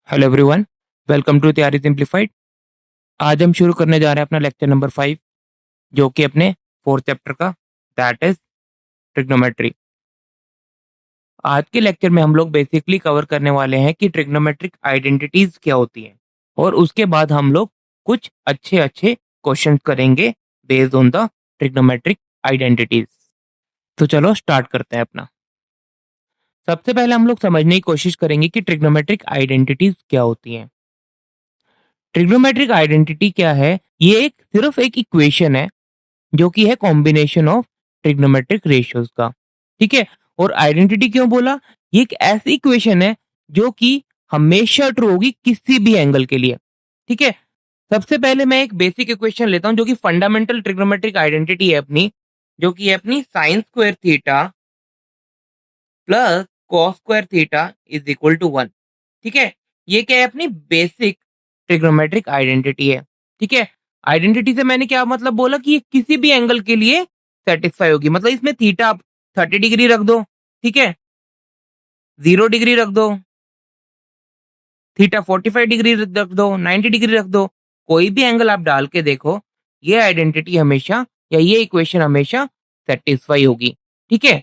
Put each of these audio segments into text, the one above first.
Hello everyone, welcome to तैयारी simplified. आज हम शुरू करने जा रहे हैं अपना लेक्चर नंबर 5, जो कि अपने फोर्थ चैप्टर का, दैट इज ट्रिग्नोमेट्री। आज के लेक्चर में हम लोग बेसिकली कवर करने वाले हैं कि ट्रिग्नोमेट्रिक आइडेंटिटीज क्या होती हैं, और उसके बाद हम लोग कुछ अच्छे अच्छे क्वेश्चन करेंगे based on the trigonometric identities. तो चलो स्टार्ट करते हैं अपना। सबसे पहले हम लोग समझने की कोशिश करेंगे कि ट्रिग्नोमेट्रिक आइडेंटिटीज क्या होती हैं। ट्रिग्नोमेट्रिक आइडेंटिटी क्या है? ये एक सिर्फ एक इक्वेशन है जो कि है कॉम्बिनेशन ऑफ ट्रिग्नोमेट्रिक रेशियोज का। ठीक है। और आइडेंटिटी क्यों बोला? ये एक ऐसी इक्वेशन है जो कि हमेशा ट्रू होगी किसी भी एंगल के लिए। ठीक है। सबसे पहले मैं एक बेसिक इक्वेशन लेता हूं जो कि फंडामेंटल ट्रिग्नोमेट्रिक आइडेंटिटी है अपनी, जो कि है अपनी sine square theta plus cos square theta is equal to 1। ठीक है। ये क्या है? अपनी बेसिक ट्रिग्नोमेट्रिक आइडेंटिटी है। ठीक है। आइडेंटिटी से मैंने क्या मतलब बोला कि ये किसी भी एंगल के लिए सेटिस्फाई होगी। मतलब इसमें थीटा आप 30 डिग्री रख दो, ठीक है, 0 डिग्री रख दो, थीटा 45 डिग्री रख दो, 90 डिग्री रख दो, कोई भी एंगल आप डाल के देखो, ये आइडेंटिटी हमेशा या ये इक्वेशन हमेशा सेटिस्फाई होगी। ठीक है।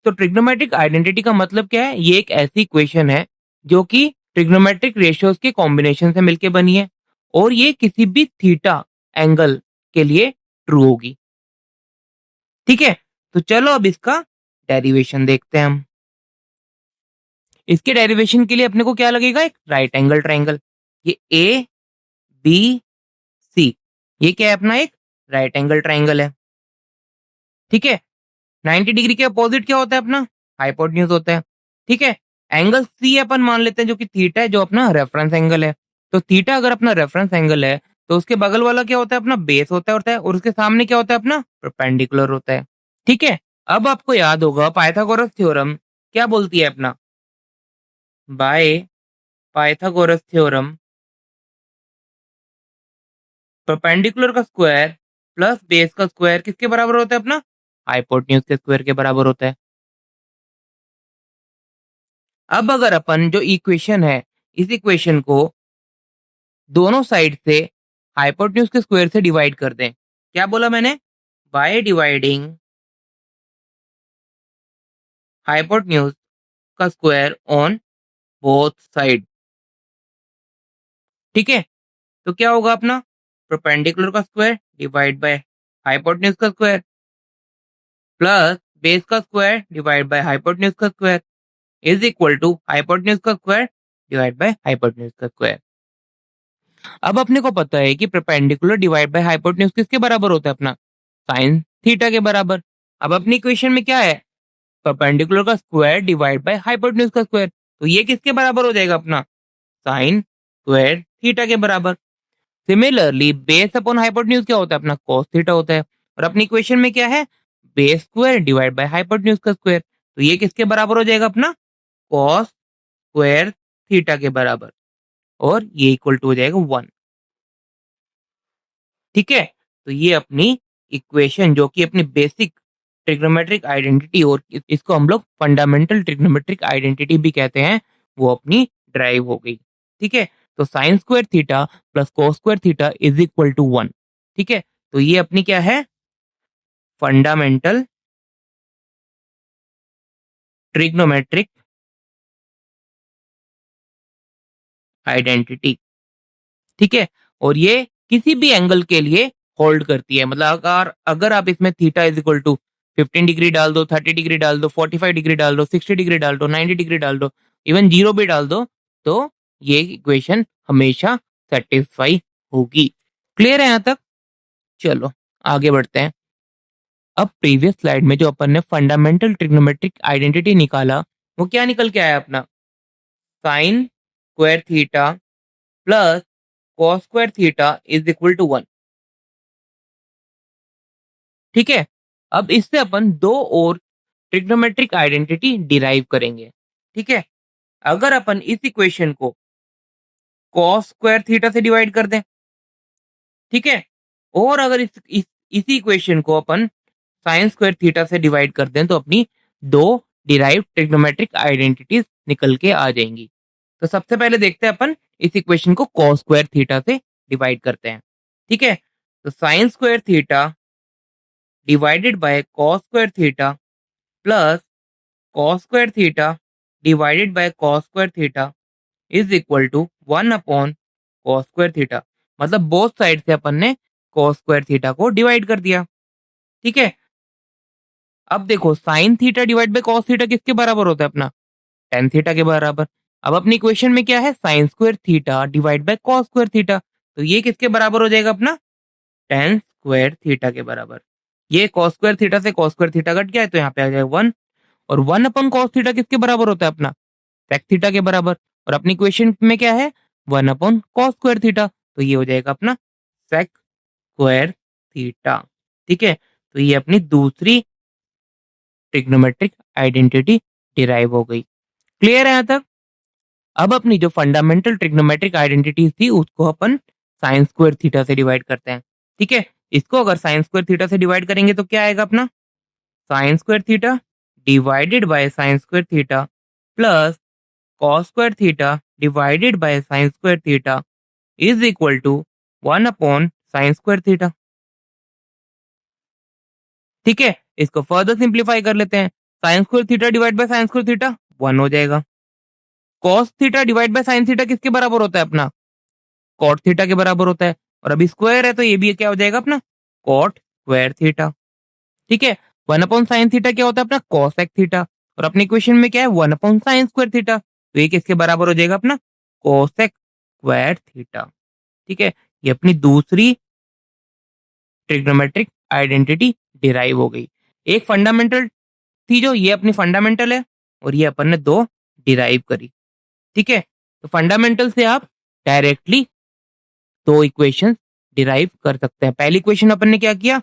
तो ट्रिग्नोमेट्रिक आइडेंटिटी का मतलब क्या है? ये एक ऐसी इक्वेशन है जो कि ट्रिग्नोमेट्रिक रेशियोज के कॉम्बिनेशन से मिलके बनी है, और ये किसी भी थीटा एंगल के लिए ट्रू होगी। ठीक है। तो चलो अब इसका डेरिवेशन देखते हैं हम। इसके डेरिवेशन के लिए अपने को क्या लगेगा? एक राइट एंगल ट्राइंगल। ये ए बी सी, ये क्या है? अपना एक राइट एंगल ट्राइंगल है। ठीक है। 90 डिग्री के अपोजिट क्या होता है? अपना हाइपोटेन्यूज होता है। ठीक है। एंगल सी अपन मान लेते हैं जो कि थीटा है, जो अपना रेफरेंस एंगल है। तो थीटा अगर अपना रेफरेंस एंगल है तो उसके बगल वाला क्या होता है? अपना बेस होता है और उसके सामने क्या होता है? अपना परपेंडिकुलर होता है। ठीक है। अब आपको याद होगा पाइथागोरस थ्योरम क्या बोलती है? अपना बाय पाइथागोरस थ्योरम परपेंडिकुलर का स्क्वायर प्लस बेस का स्क्वायर किसके बराबर होता है? अपना हाइपोटेन्यूज के स्क्वायर के बराबर होता है। अब अगर अपन जो इक्वेशन है, इस इक्वेशन को दोनों साइड से हाइपोटेन्यूज के स्क्वायर से डिवाइड कर दें। क्या बोला मैंने? बाय डिवाइडिंग हाइपोटेन्यूज का स्क्वायर ऑन बोथ साइड। ठीक है। तो क्या होगा? अपना परपेंडिकुलर का स्क्वायर डिवाइड बाय हाइपोटेन्यूज का स्क्वायर प्लस बेस का स्क्वायर डिवाइड बाय हाइपोटेन्यूज का square is equal to hypotenuse का स्क्वायर डिवाइड बाय हाइपोटेन्यूज का स्क्वायर। अब अपने को पता है कि परपेंडिकुलर डिवाइड बाय हाइपोटेन्यूज किसके बराबर होता है? अपना साइन थीटा के बराबर। अब अपनी इक्वेशन में क्या है? परपेंडिकुलर का स्क्वायर डिवाइड बाय हाइपोटेन्यूज का स्क्वायर, तो ये किसके बराबर हो जाएगा? अपना साइन स्क्वायर थीटा के बराबर। सिमिलरली बेस अपॉन हाइपोटेन्यूज क्या होता है? अपना cos थीटा होता है। और अपनी इक्वेशन में क्या है? Base square divide by hypotenuse का स्क्वायर, तो ये किसके बराबर हो जाएगा? अपना cos स्क्वायर थीटा के बराबर, और ये इक्वल टू हो जाएगा 1। ठीक है। तो ये अपनी इक्वेशन जो कि अपनी बेसिक ट्रिग्नोमेट्रिक आइडेंटिटी, और इसको हम लोग फंडामेंटल ट्रिग्नोमेट्रिक आइडेंटिटी भी कहते हैं, वो अपनी ड्राइव हो गई। ठीक है। तो sine square theta plus cos square theta is equal to 1। ठीक है। तो ये अपनी क्या है? Fundamental trigonometric identity. ठीक है। और ये किसी भी एंगल के लिए होल्ड करती है। मतलब अगर अगर आप इसमें theta is equal to 15 degree डाल दो, 30 डिग्री डाल दो, 45 डिग्री डाल दो, 60 डिग्री डाल दो, 90 डिग्री डाल दो, इवन जीरो भी डाल दो, तो ये इक्वेशन हमेशा सेटिस्फाई होगी। क्लियर है यहाँ तक? चलो आगे बढ़ते हैं। अब प्रीवियस स्लाइड में जो अपन ने फंडामेंटल ट्रिग्नोमेट्रिक आइडेंटिटी निकाला, वो क्या निकल के आया? अपना sine square theta plus cos square theta is equal to 1। ठीक है। अब इससे अपन दो और ट्रिग्नोमेट्रिक आइडेंटिटी डिराइव करेंगे। ठीक है। अगर अपन इस इक्वेशन को कॉस स्क्वायर थीटा से डिवाइड कर दें, ठीक है, और अगर इसी इक्वेशन को अपन साइन स्क्वायर थीटा से डिवाइड कर दें, तो अपनी दो डिराइव ट्रिग्नोमेट्रिक आइडेंटिटीज निकल के आ जाएंगी। तो सबसे पहले देखते हैं अपन इस इक्वेशन को cos स्क्वायर थीटा से डिवाइड करते हैं। ठीक है, तो sine square theta divided by cos square theta plus cos square theta divided by cos square theta is equal to 1 cos square theta. मतलब बोथ साइड से अपन ने cos स्क्वायर थीटा को डिवाइड कर दिया। ठीक है, अब देखो sine theta divide by cos theta किसके बराबर होता है अपना, tan थीटा के बराबर। अब अपनी इक्वेशन में क्या है, sign square theta divide by cos square theta, तो ये किसके बराबर हो जाएगा अपना, tan स्क्वायर थीटा के बराबर। ये cos स्क्वायर थीटा से cos स्क्वायर थीटा कट गया है तो यहाँ पे आ जाएगा 1, और 1 cos थीटा किसके बराबर होता है अपना, sec थीटा के बराबर। और अपनी इक्वेशन में क्या है, 1 cos स्क्वायर थीटा, तो ये हो जाएगा अपना sec स्क्वायर थीटा। ठीक है, तो ये अपनी दूसरी ट्रिग्नोमेट्रिक आइडेंटिटी डिराइव हो गई। क्लियर है यहाँ तक? अब अपनी जो फंडामेंटल ट्रिग्नोमेट्रिक आइडेंटिटीज थी उसको अपन साइन स्क्वायर थीटा से डिवाइड करते हैं। ठीक है, इसको अगर साइन स्क्वायर थीटा से डिवाइड करेंगे तो क्या आएगा अपना, sine square theta divided by sine square theta plus cos square theta divided by sine square theta is equal to 1 sine square theta. ठीक है, इसको फर्दर सिंप्लीफाई कर लेते हैं। Sine square theta divide by sine square theta 1 हो जाएगा। Cos theta divide by sine theta किसके बराबर होता है अपना, कॉट थीटा के बराबर होता है। और अभी स्क्वायर है तो ये भी क्या हो जाएगा अपना, कॉट स्क्वायर थीटा। ठीक है, 1 साइन थीटा क्या होता है अपना, कॉसेक थीटा। और अपनी इक्वेशन में क्या है, 1 साइन स्क्वायर थीटा, तो ये किसके बराबर हो जाएगा अपना, कोसेक स्क्वायर थीटा। ठीक है, ये अपनी दूसरी ट्रिग्नोमेट्रिक आइडेंटिटी डिराइव हो गई। एक फंडामेंटल थी जो, ये अपनी फंडामेंटल है, और ये अपन ने दो डिराइव करी। ठीक है, तो फंडामेंटल से आप डायरेक्टली दो इक्वेशन डिराइव कर सकते हैं। पहली इक्वेशन अपन ने क्या किया,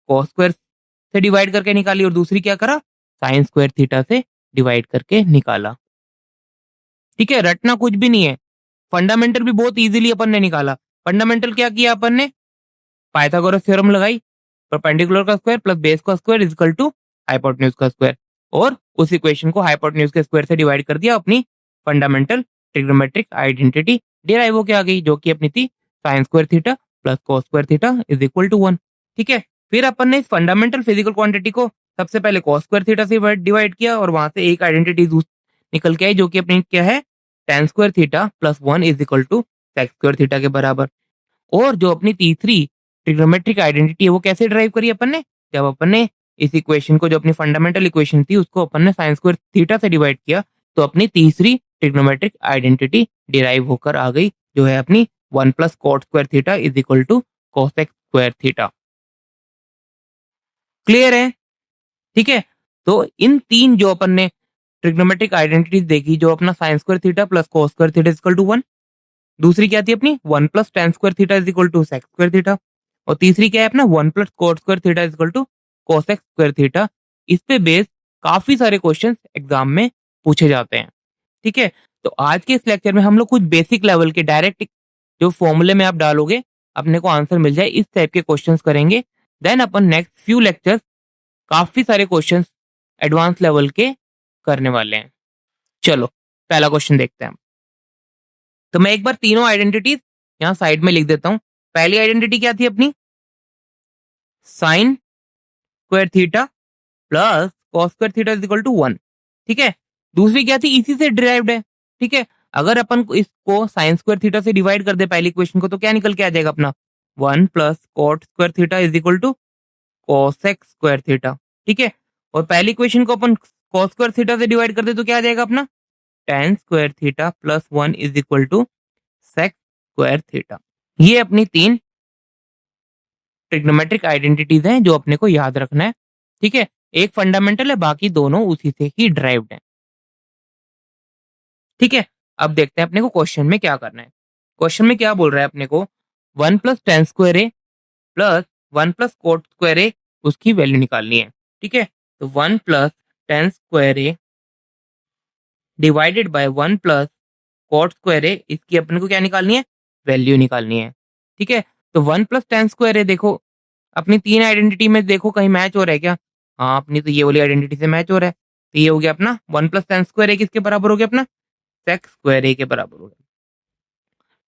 कॉस स्क्वायर से डिवाइड करके निकाली, और दूसरी क्या करा, साइन स्क्वायर थीटा से डिवाइड करके निकाला। ठीक है, रटना कुछ भी नहीं है, फंडामेंटल भी बहुत इजीली अपन ने निकाला। फंडामेंटल क्या किया अपन ने, पाइथागोरस थ्योरम लगाई, परपेंडिकुलर का स्क्वायर प्लस बेस का square is equal to hypotenuse का स्क्वायर, और उस इक्वेशन को हाइपोटेन्यूज के स्क्वायर से डिवाइड कर दिया। अपनी फंडामेंटल ट्रिग्नोमेट्रिक आइडेंटिटी डिराइव होके आ गई, जो कि अपनी थी sine square theta plus cos square theta is equal to 1। ठीक है, फिर अपन ने इस फंडामेंटल फिजिकल क्वांटिटी को सबसे पहले कॉस स्क्वायर थीटा से डिवाइड किया, और वहां से एक आइडेंटिटी निकल के आई, जो कि अपनी क्या है, tan square theta plus 1 is equal to sec square theta के बराबर। और जो अपनी तीसरी ट्रिग्नोमेट्रिक आइडेंटिटी है वो कैसे ड्राइव करी अपन ने, जब अपन ने इस इक्वेशन को, जो अपनी फंडामेंटल इक्वेशन थी, उसको अपन ने साइन स्क्वायर थीटा से डिवाइड किया, तो अपनी तीसरी ट्रिग्नोमेट्रिक आइडेंटिटी डिराइव होकर आ गई, जो है अपनी 1 plus cot square theta is equal to cosec square theta. Clear है? ठीक है, तो इन तीन जो अपन ने ट्रिग्नोमेट्रिक आइडेंटिटीज देखी, जो अपना sine square theta plus cos square theta is equal to 1, दूसरी क्या थी अपनी 1 plus tan square theta is equal to sec square theta, और तीसरी क्या है अपना 1 plus cot square theta is equal to cosec square theta. इस पे बेस काफी सारे क्वेश्चंस एग्जाम में पूछे जाते हैं। ठीक है, तो आज के इस लेक्चर में हम लोग कुछ बेसिक लेवल के डायरेक्ट जो फॉर्मूले में आप डालोगे अपने को आंसर मिल जाए, इस टाइप के क्वेश्चंस करेंगे। देन अपन नेक्स्ट फ्यू लेक्चर्स काफी सारे क्वेश्चंस एडवांस लेवल के करने वाले हैं। चलो पहला क्वेश्चन देखते हैं। तो मैं एक बार तीनों आइडेंटिटीज यहाँ साइड में लिख देता हूँ। पहली आइडेंटिटी क्या थी अपनी, sine square theta plus cos square theta is equal to 1। ठीक है, दूसरी क्या थी, इसी से डिराइव्ड है। ठीक है, अगर अपन इसको साइन स्क्वायर थीटा से डिवाइड कर दे पहली इक्वेशन को, तो क्या निकल के आ जाएगा अपना 1 plus cot square theta is equal to cosec square theta. ठीक है, और पहली इक्वेशन को अपन कॉस स्क्वायर थीटा से डिवाइड कर दे तो क्या आ जाएगा अपना tan square theta plus 1 is equal to sec square theta. ये अपनी तीन ट्रिग्नोमेट्रिक आइडेंटिटीज हैं जो अपने को याद रखना है। ठीक है, एक फंडामेंटल है, बाकी दोनों उसी से ही ड्राइव्ड हैं। ठीक है, अब देखते हैं अपने को क्वेश्चन में क्या करना है। क्वेश्चन में क्या बोल रहा है अपने को, 1 plus tan square A plus 1 plus cot square A, उसकी वैल्यू निकालनी है। ठीक है, तो 1 plus tan square A divided by 1 plus cot square है, इसकी अपने को क्या निकालनी है, वैल्यू निकालनी है। ठीक है, तो 1 प्लस टेन स्क्वायर है, देखो अपनी तीन आइडेंटिटी में देखो कहीं मैच हो रहा है क्या, हाँ अपनी तो ये वाली आइडेंटिटी से मैच हो रहा है। तो ये हो गया अपना 1 प्लस टेन स्क्वायर है, किसके बराबर हो गया अपना सेक स्क्वायर ए के बराबर हो गया।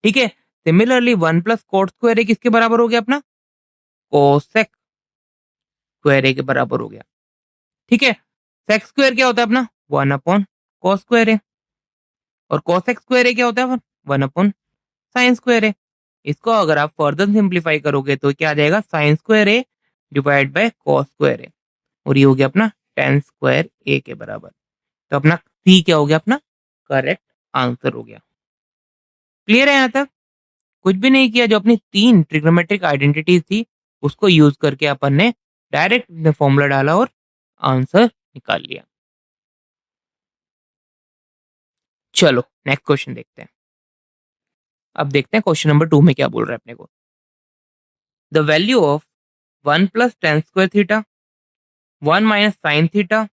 ठीक है, सिमिलरली 1 प्लस कोट स्क्वायर ए किसके बराबर हो गया अपना? कोसेक स्क्वायर ए के बराबर हो गया। ठीक है, सेक स्क्वायर क्या होता है अपना? 1 अपॉन कोस स्क्वायर ए, और कोसेक स्क्वायर ए क्या होता है? 1 अपॉन साइन स्क्वायर ए। इसको अगर आप फर्दर सिंप्लीफाई करोगे तो क्या आ जाएगा? Sine square A divide by cos square A, और ये हो गया अपना टेन स्क्वायर ए के बराबर। तो अपना सी क्या हो गया? अपना करेक्ट आंसर हो गया। क्लियर है यहाँ तक? कुछ भी नहीं किया, जो अपनी 3 ट्रिग्नोमेट्रिक आइडेंटिटीज थी उसको यूज करके अपन ने डायरेक्ट फॉर्मूला डाला और आंसर निकाल लिया। चलो नेक्स्ट क्वेश्चन देखते हैं। अब देखते हैं क्वेश्चन नंबर 2 में क्या बोल रहा है अपने को। The value of 1 plus tan square theta 1 minus sine theta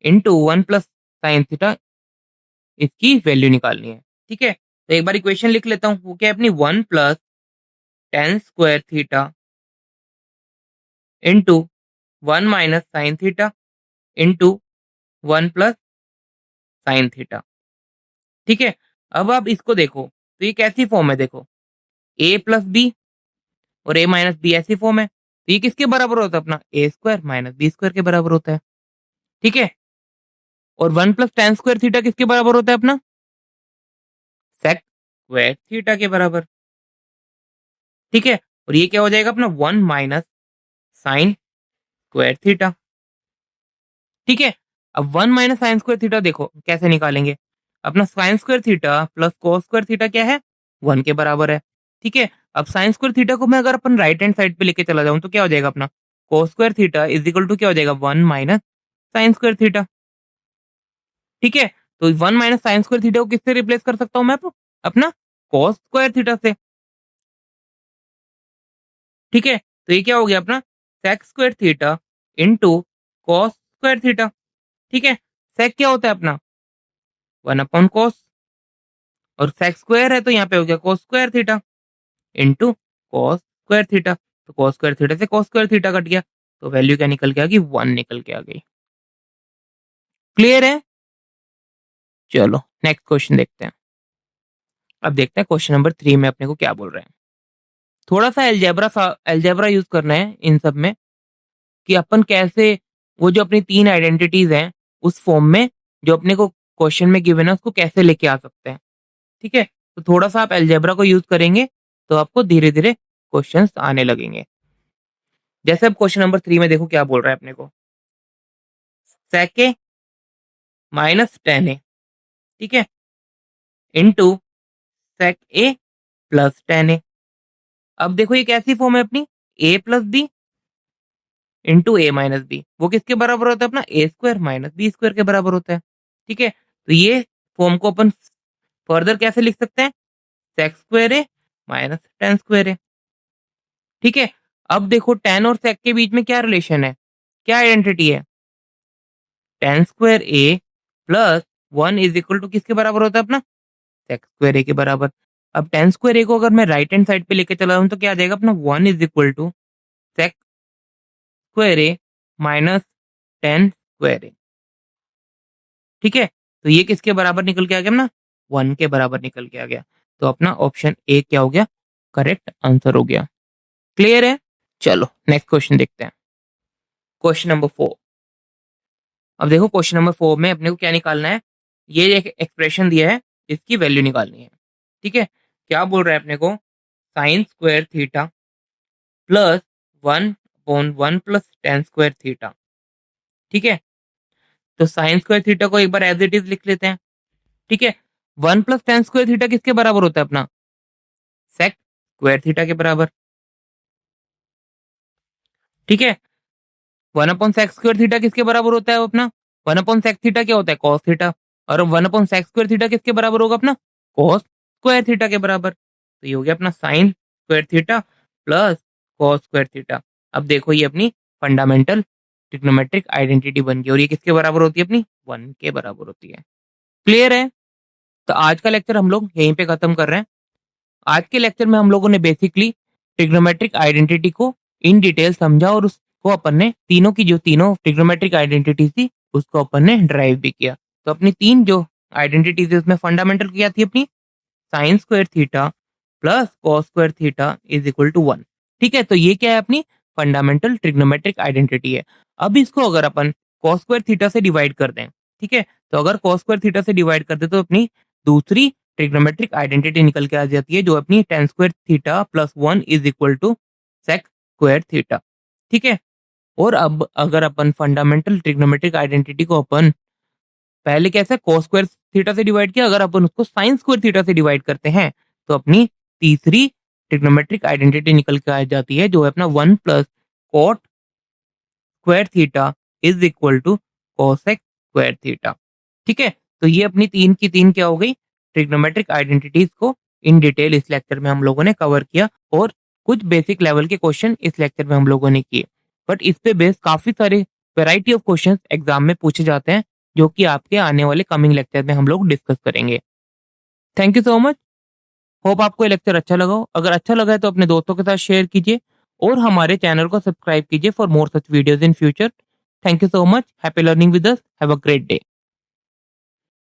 into 1 plus sine theta, इसकी वैल्यू निकालनी है। ठीक है, तो एक बार इक्वेशन लिख लेता हूँ। वो क्या है अपनी? 1 plus tan square theta into 1 minus sine theta into 1 plus sine theta. ठीक है, अब आप इसको देखो तो ये कैसी फॉर्म है? देखो, ए प्लस बी और ए माइनस बी ऐसी फॉर्म है, तो ये किसके बराबर होता है अपना? ए स्क्वायर माइनस बी स्क्वायर के बराबर होता है। ठीक है, और 1 प्लस टेन स्क्वायर थीटा किसके बराबर होता है अपना? सेक स्क्वायर थीटा के बराबर। ठीक है, और ये क्या हो जाएगा अपना? 1 माइनस साइन स्क्वायर थीटा। ठीक है, अब 1 माइनस साइन स्क्वायर थीटा देखो कैसे निकालेंगे। अपना sine square theta plus cos square theta क्या है? 1 के बराबर है। ठीक है, अब साइन स्क्वायर थीटा को मैं अगर अपन राइट हैंड साइड पे लेके चला जाऊं तो क्या हो जाएगा अपना? Cos square theta is equal to क्या हो जाएगा? 1 माइनस साइन स्क्वायर थीटा। ठीक है, तो 1 माइनस साइन स्क्वायर थीटा को किससे रिप्लेस कर सकता हूं मैं? अपना कोस स्क्वायर थीटा से। ठीक है, तो ये क्या हो गया अपना? Sec square theta into cos square theta. ठीक है, सेक क्या होता है अपना? 1 अपॉन कोस, और सेक स्क्वायर है तो यहाँ पे हो गया कोस square theta into cos square theta. तो कॉस स्क्वायर थीटा से कॉस स्क्वायर थीटा कट गया, तो वैल्यू क्या निकल के आ गई? 1 निकल के आ गई। क्लियर है? चलो नेक्स्ट क्वेश्चन देखते हैं। अब देखते हैं क्वेश्चन नंबर 3 में अपने को क्या बोल रहे हैं। थोड़ा सा एल्जेब्रा यूज करना है इन सब में, कि अपन कैसे वो जो अपनी 3 आइडेंटिटीज हैं उस फॉर्म में जो अपने को क्वेश्चन में गिवन है उसको कैसे लेके आ सकते हैं। ठीक है, तो थोड़ा सा आप एल्जेब्रा को यूज करेंगे तो आपको धीरे धीरे क्वेश्चंस आने लगेंगे। जैसे अब क्वेश्चन नंबर 3 में देखो क्या बोल रहा है अपने को। सेक ए माइनस टेन ए, ठीक है, इंटू सेक ए प्लस टेन ए। अब देखो ये कैसी फॉर्म है अपनी? ए प्लस बी इंटू ए माइनस बी, वो किसके बराबर होता है अपना? ए स्क्वायर माइनस बी स्क्वायर के बराबर होता है। ठीक है, तो ये फॉर्म को अपन फर्दर कैसे लिख सकते हैं? सेक square A minus tan square A. ठीक है, अब देखो टेन और सेक के बीच में क्या रिलेशन है, क्या आइडेंटिटी है? Tan square A plus 1 is equal to किसके बराबर होता है अपना? सेक स्क्वायर ए के बराबर। अब टेन स्क्वायर ए को अगर मैं राइट हैंड साइड पे लेके चला जाऊं तो क्या आ जाएगा अपना? 1 is equal to sec square A minus tan square A. ठीक है, तो ये किसके बराबर निकल के आ गया अपना? 1 के बराबर निकल के आ गया। तो अपना ऑप्शन ए क्या हो गया? करेक्ट आंसर हो गया। क्लियर है? चलो नेक्स्ट क्वेश्चन देखते हैं। Question number 4। अब देखो क्वेश्चन नंबर 4 में अपने को क्या निकालना है? ये एक एक्सप्रेशन दिया है, इसकी वैल्यू निकालनी है। ठीक है, क्या बोल रहा है अपने को? Sign square theta plus 1 upon 1 plus tan square theta. ठीक है, तो साइन स्क्वायर थीटा को एक बार एज इट इज लिख लेते हैं। ठीक है, 1 प्लस टेन स्क्वायर थीटा किसके बराबर होता है अपना? सेक स्क्वायर थीटा के बराबर। ठीक है, 1 अपॉन सेक स्क्वायर थीटा किसके बराबर होता है अपना? 1 अपॉन सेक थीटा क्या होता है? Cos theta. और 1 अपॉन सेक स्क्वायर थीटा किसके बराबर होगा अपना? कॉस स्क्वायर थीटा के बराबर। तो ये हो गया अपना sine square theta plus cos square theta. अब देखो ये अपनी फंडामेंटल ट्रिग्नोमेट्रिक आइडेंटिटी बन गई, और ये किसके बराबर होती है अपनी? 1 के बराबर होती है। क्लियर है? तो आज का लेक्चर हम लोग यहीं पे खत्म कर रहे हैं। आज के लेक्चर में हम लोगों ने बेसिकली ट्रिग्नोमेट्रिक आइडेंटिटी को इन डिटेल समझा, और उसको अपन ने तीनों की जो तीनों ट्रिग्नोमेट्रिक आइडेंटिटी थी उसको अपन ने ड्राइव भी किया। तो अपनी तीन जो आइडेंटिटी थी उसमें फंडामेंटल क्या थी अपनी, sine square theta plus cos square theta is equal to 1। ठीक है, तो ये क्या है अपनी फंडामेंटल ट्रिग्नोमेट्रिक आइडेंटिटी है। अब इसको अगर अपन कॉस स्क्वायर थीटा से डिवाइड कर दें, ठीक है, तो अगर कॉस स्क्वायर थीटा से डिवाइड कर दे तो अपनी दूसरी ट्रिग्नोमेट्रिक आइडेंटिटी निकल के आ जाती है, जो अपनी tan square theta plus 1 is equal to sec square theta. ठीक है, और अब अगर अपन फंडामेंटल ट्रिग्नोमेट्रिक आइडेंटिटी को अपन पहले कैसे cos स्क्वायर थीटा से डिवाइड किया, अगर अपन उसको sin स्क्वायर थीटा से डिवाइड करते हैं तो अपनी तीसरी ट्रिग्नोमेट्रिक आइडेंटिटी निकल के आ जाती है, जो है अपना 1 plus cot square theta is equal to cosec square theta. ठीक है, तो ये अपनी तीन की तीन क्या हो गई, ट्रिग्नोमेट्रिक आइडेंटिटीज को इन डिटेल इस लेक्चर में हम लोगों ने कवर किया, और कुछ बेसिक लेवल के क्वेश्चन इस लेक्चर में हम लोगों ने किए। बट इस पे बेस काफी सारे वैरायटी ऑफ क्वेश्चंस एग्जाम में पूछे जाते हैं, जो कि आपके आने वाले कमिंग लेक्चर में हम लोग डिस्कस करेंगे। Thank you so much. Hope आपको ये लेक्चर अच्छा लगा हो। अगर अच्छा लगा है तो अपने दोस्तों के साथ शेयर कीजिए और हमारे चैनल को सब्सक्राइब कीजिए for more such videos in future. Thank you so much. Happy learning with us. Have a great day.